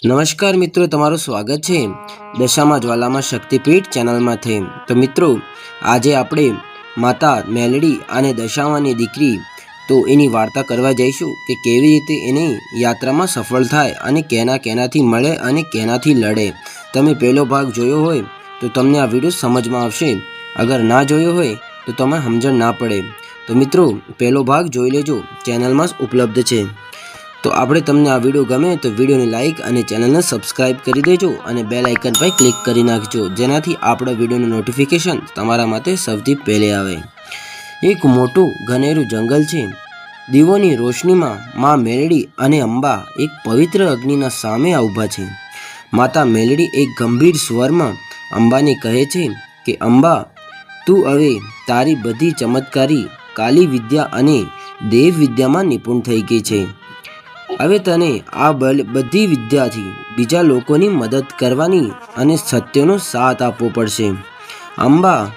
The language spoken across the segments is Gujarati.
નમસ્કાર મિત્રો, તમારું સ્વાગત છે દશામાં જ્વાલામાં શક્તિપીઠ ચેનલમાંથી। તો મિત્રો, આજે આપણે માતા મેલડી અને દશામાની દીકરી તો એની વાર્તા કરવા જઈશું કે કેવી રીતે એની યાત્રામાં સફળ થાય અને કેનાથી મળે અને કેનાથી લડે। તમે પહેલો ભાગ જોયો હોય તો તમને આ વિડીયો સમજમાં આવશે, અગર ના જોયો હોય તો તમને સમજણ ના પડે। તો મિત્રો, પહેલો ભાગ જોઈ લેજો, ચેનલમાં ઉપલબ્ધ છે। તો આપણે તમને આ વિડીયો ગમે તો વિડીયોને લાઇક અને ચેનલને સબસ્ક્રાઇબ કરી દેજો અને બેલ આઇકન પર ક્લિક કરી નાખજો, જેનાથી આપણા વિડીયોનું નોટિફિકેશન તમારા માટે સૌથી પહેલે આવે। એક મોટું ઘનેરું જંગલ છે। દીવોની રોશનીમાં માં મેલડી અને અંબા એક પવિત્ર અગ્નિના સામે ઊભા છે। માતા મેલડી એક ગંભીર સ્વરમાં અંબાને કહે છે કે અંબા, તું હવે તારી બધી ચમત્કારી કાલી વિદ્યા અને દેવ વિદ્યામાં નિપુણ થઈ ગઈ છે। હવે તને આ બધી વિદ્યાથી બીજા લોકોની મદદ કરવાની અને સત્યનો સાથ આપવો પડશે। અંબા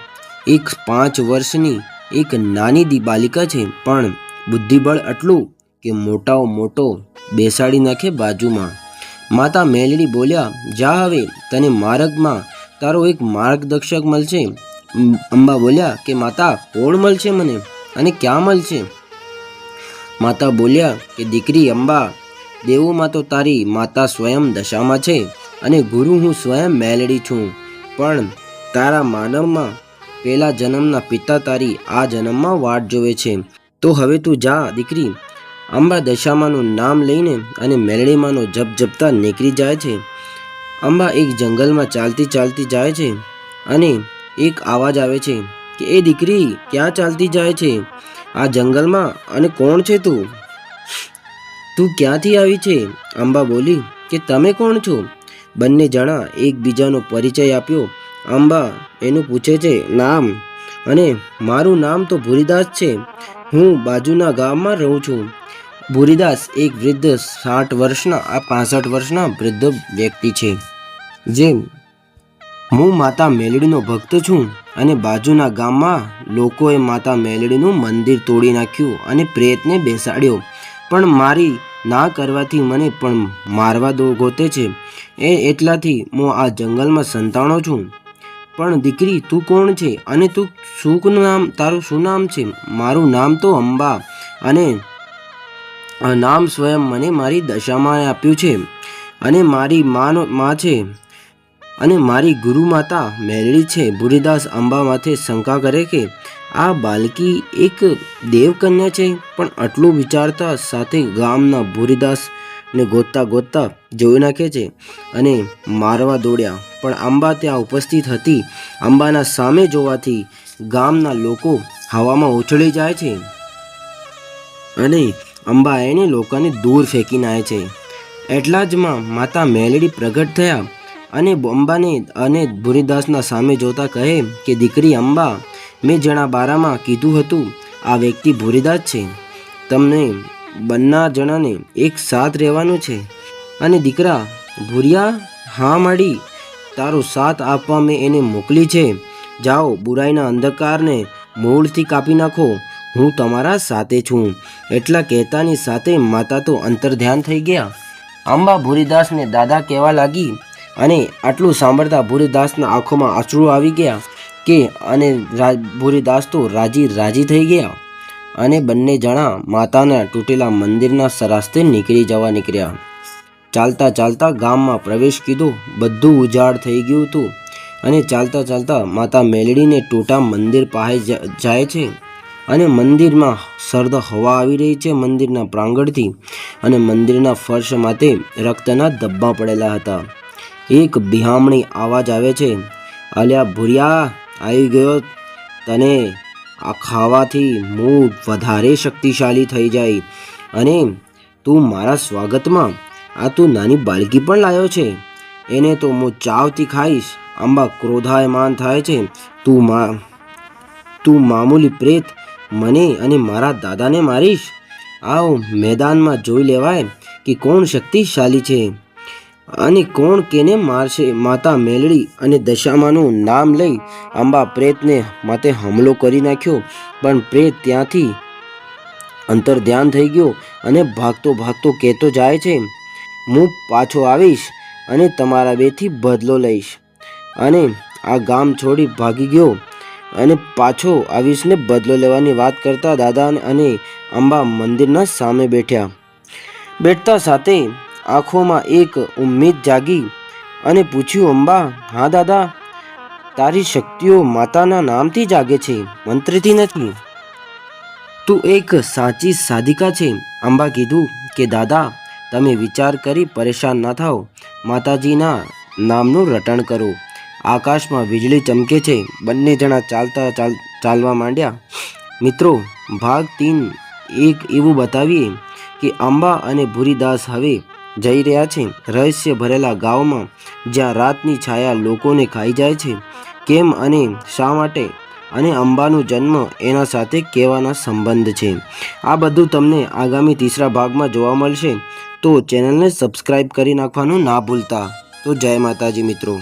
એક 5 વર્ષની એક નાની બાલિકા છે, પણ બુદ્ધિબળ એટલું કે મોટાઓ મોટો બેસાડી નાખે બાજુમાં। માતા મેલડી બોલ્યા, જા, હવે તને માર્ગમાં તારો એક માર્ગદર્શક મળશે। અંબા બોલ્યા કે માતા, કોણ મળશે મને અને ક્યાં મળશે? માતા બોલ્યા કે દીકરી અંબા, દેવોમાં તો તારી માતા સ્વયં દશામાં છે અને ગુરુ હું સ્વયં મેલડી છું, પણ તારા માનવમાં પહેલા જન્મના પિતા તારી આ જન્મમાં વાટ જોવે છે। તો હવે તું જા દીકરી। અંબા દશામાનું નામ લઈને અને મેલડીમાંનો જપ જપતા નીકળી જાય છે। અંબા એક જંગલમાં ચાલતી ચાલતી જાય છે અને એક અવાજ આવે છે કે એ દીકરી, ક્યાં ચાલતી જાય છે આ જંગલમાં, અને કોણ છે તું? તું ક્યાંથી આવી છે? અંબા બોલી કે તમે કોણ છો? બંને જણા એકબીજાનો પરિચય આપ્યો। અંબા એનું પૂછે છે નામ, અને મારું નામ તો ભૂરીદાસ છે, હું બાજુના ગામમાં રહું છું। ભૂરીદાસ એક વૃદ્ધ 60 વર્ષના 65 વર્ષના વૃદ્ધ વ્યક્તિ છે, જે હું માતા મેલડીનો ભક્ત છું, અને બાજુના ગામમાં લોકોએ માતા મેલડીનું મંદિર તોડી નાખ્યું અને પ્રેતને બેસાડ્યો, પણ મારી ના કરવાથી મને પણ મારવા ગોતે છે, એટલાથી હું આ જંગલમાં સંતાણો છું। પણ દીકરી, તું કોણ છે અને તું તારું શું નામ છે? મારું નામ તો અંબા, અને આ નામ સ્વયં મને મારી દશામાએ આપ્યું છે, અને મારી માં છે, અને મારી ગુરુ માતા મેલડી છે। ભૂરીદાસ અંબા માથે શંકા કરે કે આ બાલકી એક દેવકન્યા છે, પણ આટલું વિચારતા સાથે ગામના ભૂરીદાસને ગોતતા જોઈ નાખે છે અને મારવા દોડ્યા, પણ અંબા ત્યાં ઉપસ્થિત હતી। અંબાના સામે જોવાથી ગામના લોકો હવામાં ઉછળી જાય છે અને અંબા એને લોકોને દૂર ફેંકી નાખે છે। એટલા જમાં માતા મેલડી પ્રગટ થયા અને અંબાને અને ભૂરીદાસના સામે જોતા કહે કે દીકરી અંબા, મેં જણા બારામાં કીધું હતું, આ વ્યક્તિ ભૂરીદાસ છે, તમને બંને જણાને એક સાથ રહેવાનું છે। અને દીકરા ભૂરિયા, હા માડી, તારો સાથ આપવા મેં એને મોકલી છે। જાઓ, બુરાઈના અંધકારને મૂળથી કાપી નાખો, હું તમારા સાથે છું। એટલા કહેતાની સાથે માતા તો અંતર્ધ્યાન થઈ ગયા। અંબા ભૂરીદાસને દાદા કહેવા લાગી, અને આટલું સાંભળતા ભૂરીદાસના આંખોમાં આંસુ આવી ગયા કે અને ભૂરીદાસ તો રાજી થઈ ગયા, અને બંને જણા માતાના તૂટેલા મંદિરના રસ્તે નીકળ્યા। ચાલતા ચાલતા ગામમાં પ્રવેશ કીધો, બધું ઉજાડ થઈ ગયું હતું, અને ચાલતા ચાલતા માતા મેલડીને તૂટા મંદિર પાસે જાય છે, અને મંદિરમાં સર્દ હવા આવી રહી છે મંદિરના પ્રાંગણથી, અને મંદિરના ફર્શ માથે રક્તના ધબ્બા પડેલા હતા। એક બિહામણી અવાજ આવે છે, અલ્યા ભૂરિયા, આવી ગયો, તને આ ખાવાથી હું વધારે શક્તિશાળી થઈ જાય, અને તું મારા સ્વાગતમાં આ તું નાની બાળકી પણ લાવ્યો છે, એને તો હું ચાવથી ખાઈશ। અંબા ક્રોધાયમાન થાય છે, તું મામૂલી પ્રેત મને અને મારા દાદાને મારીશ? આવો મેદાનમાં જોઈ લેવાય કે કોણ શક્તિશાળી છે અને કોણ કેને મારશે। માતા મેલડી અને દશામાનું નામ લઈ અંબા પ્રેતને માથે હુમલો કરી નાખ્યો, પણ પ્રેત ત્યાંથી અંતર્ધ્યાન થઈ ગયો અને ભાગતો કહેતો જાય છે હું પાછો આવીશ અને તમારા બેથી બદલો લઈશ અને આ ગામ છોડી ભાગી ગયો અને પાછો આવીશ ને બદલો લેવાની વાત કરતા દાદા અને અંબા મંદિરના સામે બેઠતા સાથે આંખોમાં એક ઉમ્મીદ જાગી અને પૂછ્યું, અંબા, હા દાદા, તારી શક્તિઓ માતાના નામથી જાગે છે, મંત્રથી નથી. તું એક સાચી સાધિકા છે. અંબા કીધું કે દાદા, તમે વિચાર કરી પરેશાન ના થાઓ, માતાજીના નામનું રટણ કરો. આકાશમાં વીજળી ચમકે છે. બંને જણા ચાલવા માંડ્યા. મિત્રો, ભાગ 3 એક એવું બતાવીએ કે અંબા અને ભૂરીદાસ હવે જઈ રહ્યા છે રહસ્ય ભરેલા ગામમાં, જ્યાં રાતની છાયા લોકોને ખાઈ જાય છે. કેમ અને શા માટે, અને અંબાનો જન્મ એના સાથે કેવાના સંબંધ છે, આ બધું તમને આગામી 3રા ભાગમાં જોવા મળશે. તો ચેનલને સબસ્ક્રાઈબ કરી નાખવાનું ના ભૂલતા. તો જય માતાજી મિત્રો.